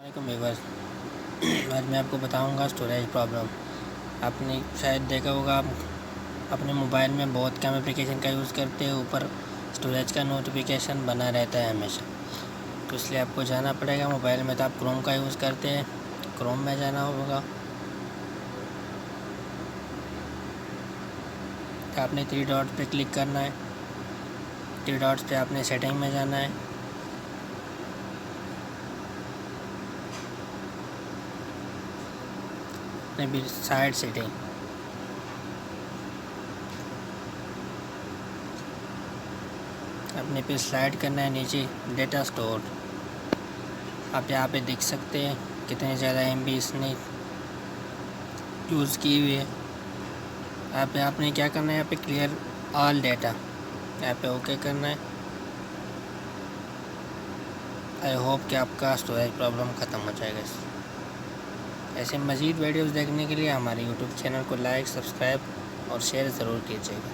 علیکم ویورز، آج میں آپ کو بتاؤں گا اسٹوریج پرابلم۔ آپ نے شاید دیکھا ہوگا، آپ اپنے موبائل میں بہت کم اپلیکیشن کا یوز کرتے ہیں، اوپر اسٹوریج کا نوٹیفیکیشن بنا رہتا ہے ہمیشہ، تو اس لیے آپ کو جانا پڑے گا موبائل میں۔ تو آپ کروم کا یوز کرتے ہیں، کروم میں جانا ہوگا۔ آپ نے 3 ڈاٹ پہ کلک کرنا ہے، 3 ڈاٹس پہ آپ نے سیٹنگ میں جانا ہے۔ سائڈ سیٹنگ اپنے پہ سلائڈ کرنا ہے، نیچے ڈیٹا اسٹور۔ آپ یہاں پہ دیکھ سکتے ہیں کتنے زیادہ ایم بی اس نے یوز کی ہوئی ہے۔ آپ نے کیا کرنا ہے، یہاں پہ کلیئر آل ڈیٹا، یہاں پہ اوکے کرنا ہے۔ آئی ہوپ کہ آپ کا اسٹوریج پرابلم ختم ہو جائے گا۔ ایسے مزید ویڈیوز دیکھنے کے لیے ہمارے یوٹیوب چینل کو لائک، سبسکرائب اور شیئر ضرور کیجیے گا۔